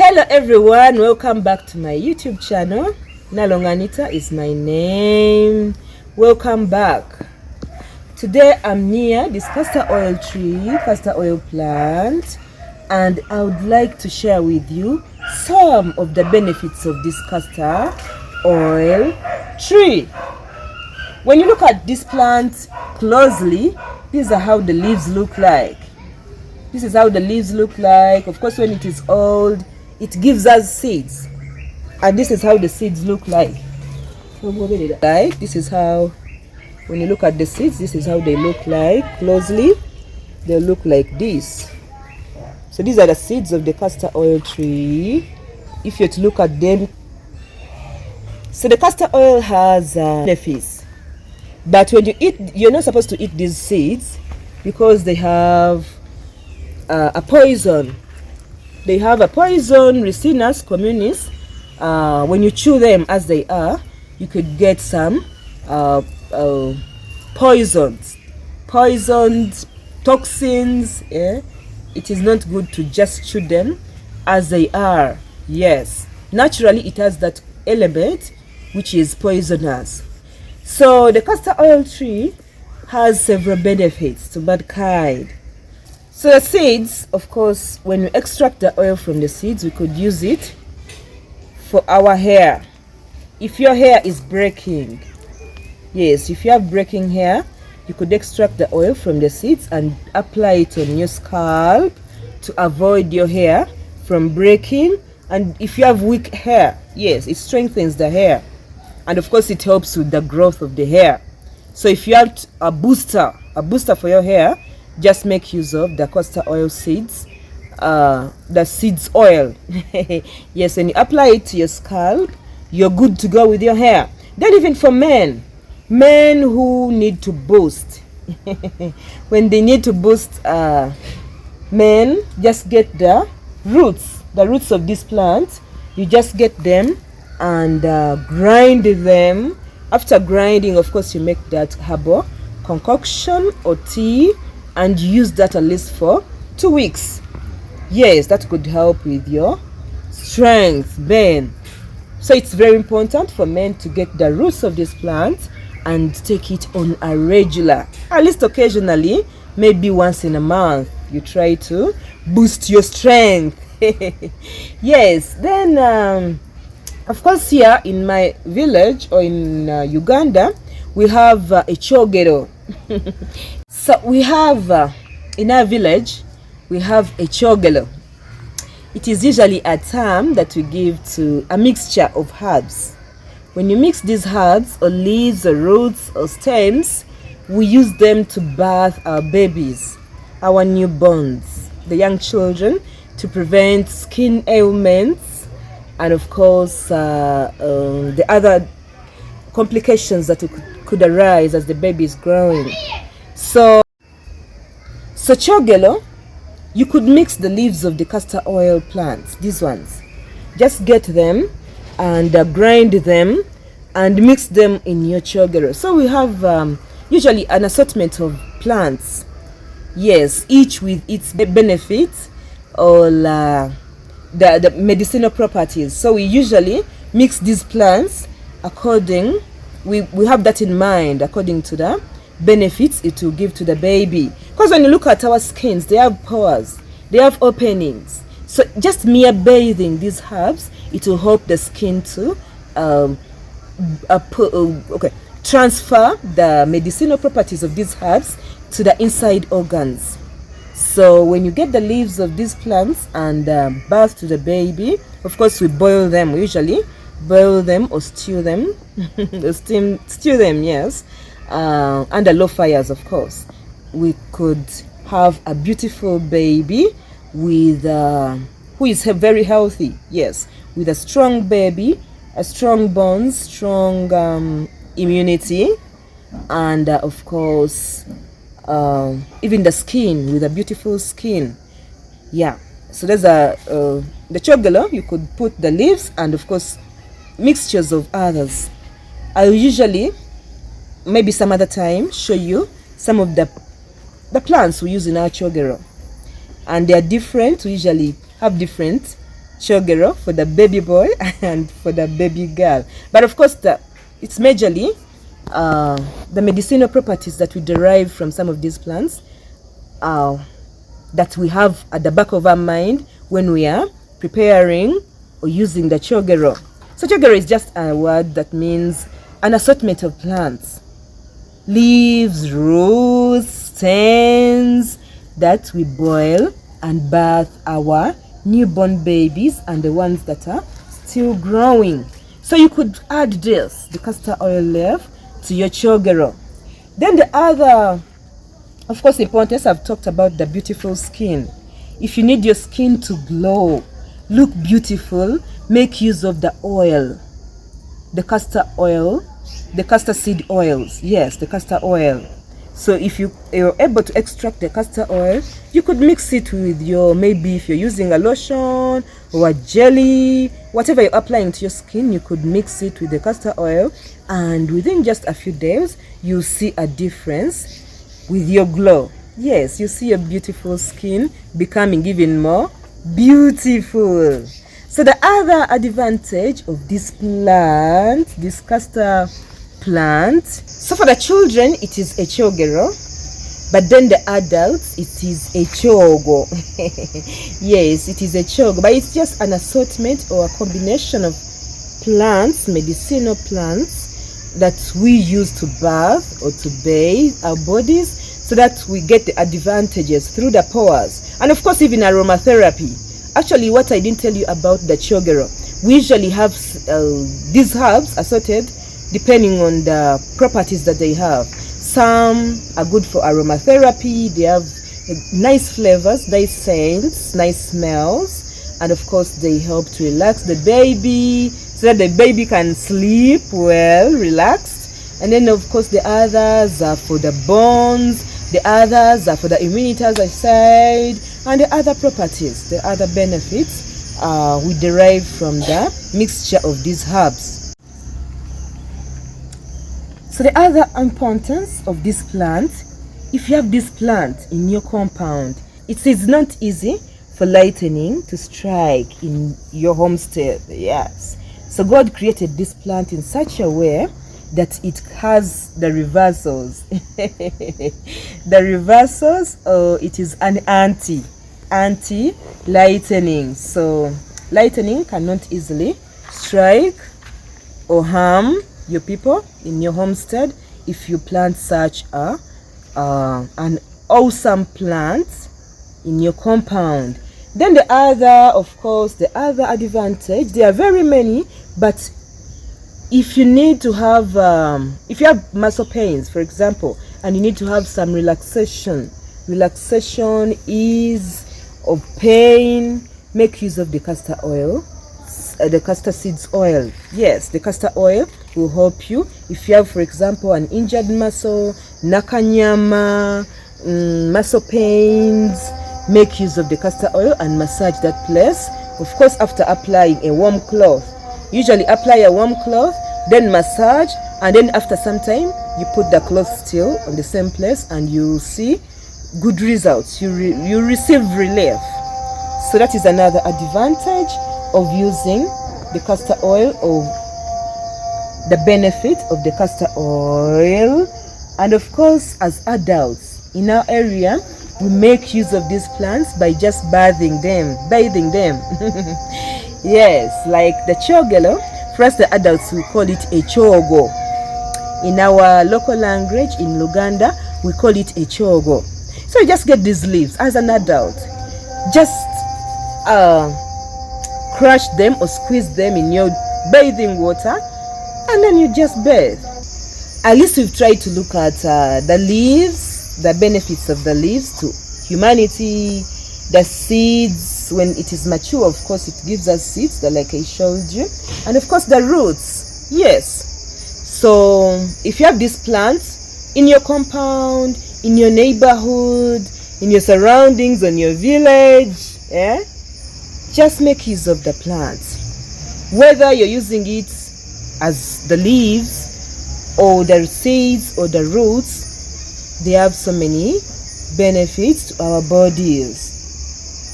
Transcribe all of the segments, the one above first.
Hello everyone, welcome back to my YouTube channel. Nalongo Anita is my name. Welcome back. Today I'm near this castor oil tree, castor oil plant, and I would like to share with you some of the benefits of this castor oil tree. When you look at this plant closely, these are how the leaves look like. This is how the leaves look like. Of course, when it is old, it gives us seeds. And this is how the seeds look like. This is how, when you look at the seeds, this is how they look like closely. They look like this. So these are the seeds of the castor oil tree. If you're to look at them, so the castor oil has benefits. But when you eat, you're not supposed to eat these seeds because they have a poison. They have a poison, Ricinus communis. When you chew them as they are, you could get some poisoned toxins. Yeah? It is not good to just chew them as they are. Yes, naturally it has that element which is poisonous. So the castor oil tree has several benefits to mankind. So the seeds, of course, when we extract the oil from the seeds, we could use it for our hair. If your hair is breaking, yes, if you have breaking hair, you could extract the oil from the seeds and apply it on your scalp to avoid your hair from breaking. And if you have weak hair, yes, it strengthens the hair. And of course, it helps with the growth of the hair. So if you have a booster for your hair, just make use of the castor oil seeds, the seeds oil. Yes, when you apply it to your scalp, you're good to go with your hair. Then even for men who need to boost, when they need to boost, men just get the roots of this plant. You just get them and grind them. After grinding, of course, you make that herbal concoction or tea, and use that at least for 2 weeks. Yes, that could help with your strength, men. So it's very important for men to get the roots of this plant and take it on a regular, at least occasionally, maybe once in a month. You try to boost your strength. Yes, then of course here in my village or in Uganda, we have a chogero. So we have, in our village, we have a chogelo. It is usually a term that we give to a mixture of herbs. When you mix these herbs or leaves or roots or stems, we use them to bath our babies, our newborns, the young children, to prevent skin ailments and of course the other complications that could arise as the baby is growing. So chogelo, you could mix the leaves of the castor oil plants, these ones. Just get them and grind them and mix them in your chogelo. So we have usually an assortment of plants. Yes, each with its benefits or the medicinal properties. So we usually mix these plants according, we have that in mind, according to the benefits it will give to the baby. Because when you look at our skins, they have pores, they have openings. So just mere bathing these herbs, it will help the skin to transfer the medicinal properties of these herbs to the inside organs. So when you get the leaves of these plants and bath to the baby, of course we boil them. We usually boil them or stew them, stew them, yes, under low fires, of course. We could have a beautiful baby with who is very healthy, yes, with a strong baby, a strong bones, strong immunity, and of course even the skin, with a beautiful skin. Yeah, so there's the chogelo. You could put the leaves and of course mixtures of others. I will usually, maybe some other time, show you some of the plants we use in our chogero, and they are different. We usually have different chogero for the baby boy and for the baby girl. But of course, it's majorly the medicinal properties that we derive from some of these plants that we have at the back of our mind when we are preparing or using the chogero. So chogero is just a word that means an assortment of plants, leaves, roots, stems that we boil and bath our newborn babies and the ones that are still growing. So you could add this, the castor oil leaf, to your chogero. Then the other, of course, importance, I've talked about the beautiful skin. If you need your skin to glow, look beautiful, make use of the oil, the castor oil, the castor seed oils. Yes, the castor oil. So if you're able to extract the castor oil, you could mix it with your, maybe if you're using a lotion or a jelly, whatever you're applying to your skin, you could mix it with the castor oil, and within just a few days, you'll see a difference with your glow. Yes, you see your beautiful skin becoming even more beautiful. So the other advantage of this plant, this castor plant, so for the children it is a chogero, but then the adults it is a chogo. Yes, it is a chogo, but it's just an assortment or a combination of plants, medicinal plants that we use to bath or to bathe our bodies, so that we get the advantages through the pores. And of course, even aromatherapy. Actually, what I didn't tell you about the chogero, we usually have these herbs assorted depending on the properties that they have. Some are good for aromatherapy. They have nice flavors, nice scents, nice smells, and of course they help to relax the baby so that the baby can sleep well, relaxed. And then of course the others are for the bones, the others are for the immunity, as I said, and the other properties, the other benefits we derive from the mixture of these herbs. So the other importance of this plant, if you have this plant in your compound, it is not easy for lightning to strike in your homestead. Yes. So God created this plant in such a way that it has the reversals. The reversals, it is an anti-lightning. So lightning cannot easily strike or harm your people in your homestead if you plant such an awesome plant in your compound. Then the other, of course, the other advantage, there are very many, but if you need to have, if you have muscle pains, for example, and you need to have some relaxation, ease of pain, make use of the castor oil, the castor seeds oil. Yes, the castor oil will help you if you have, for example, an injured muscle, nakanyama, muscle pains. Make use of the castor oil and massage that place, of course, after applying a warm cloth. Usually apply a warm cloth, then massage, and then after some time you put the cloth still on the same place, and you see good results. You receive relief. So that is another advantage of using the castor oil, or the benefit of the castor oil. And of course, as adults in our area, we make use of these plants by just bathing them. Yes, like the chogelo, for us the adults we call it a chogo. In our local language in Luganda, we call it a chogo. So you just get these leaves as an adult, just crush them or squeeze them in your bathing water, and then you just bathe. At least we've tried to look at the leaves, the benefits of the leaves to humanity, the seeds. When it is mature, of course, it gives us seeds, like I showed you, and of course the roots. Yes. So if you have these plants in your compound, in your neighborhood, in your surroundings, on your village, just make use of the plants. Whether you're using it as the leaves or the seeds or the roots, they have so many benefits to our bodies.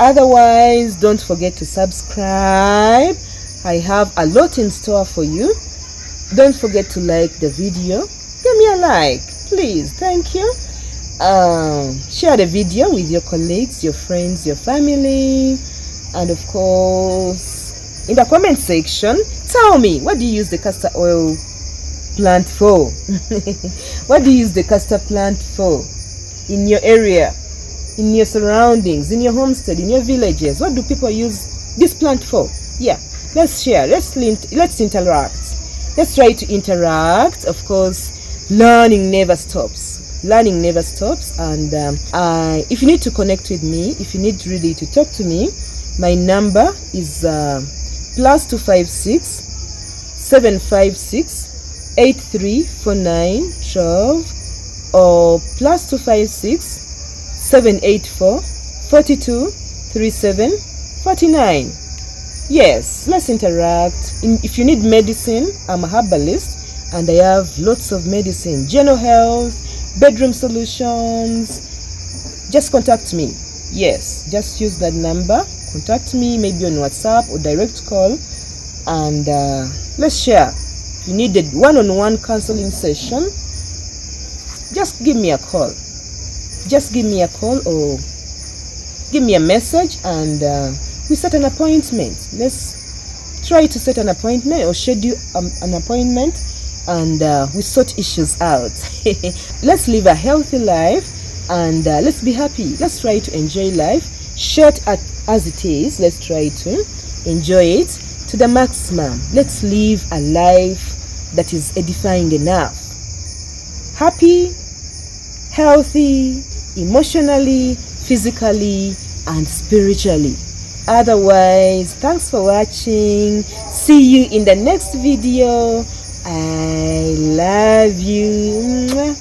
Otherwise, don't forget to subscribe. I have a lot in store for you. Don't forget to like the video. Give me a like, please. Thank you. Share the video with your colleagues, your friends, your family, and of course, in the comment section, tell me, what do you use the castor oil plant for? What do you use the castor plant for in your area, in your surroundings, in your homestead, in your villages? What do people use this plant for? Yeah, let's share. Let's interact. Let's try to interact. Of course, learning never stops. Learning never stops. And if you need to connect with me, if you need really to talk to me, my number is +256 756 834912 or +256 784 423749. Yes, let's interact. If you need medicine, I'm a herbalist and I have lots of medicine, general health, bedroom solutions. Just contact me. Yes, just use that number. Contact me maybe on WhatsApp or direct call, and let's share. If you need a one-on-one counseling session, just give me a call. Just give me a call or give me a message, and we set an appointment. Let's try to set an appointment or schedule an appointment, and we sort issues out. Let's live a healthy life, and let's be happy. Let's try to enjoy life, short as it is. Let's try to enjoy it to the maximum. Let's live a life that is edifying enough. Happy, healthy, emotionally, physically, and spiritually. Otherwise, thanks for watching. See you in the next video. I love you.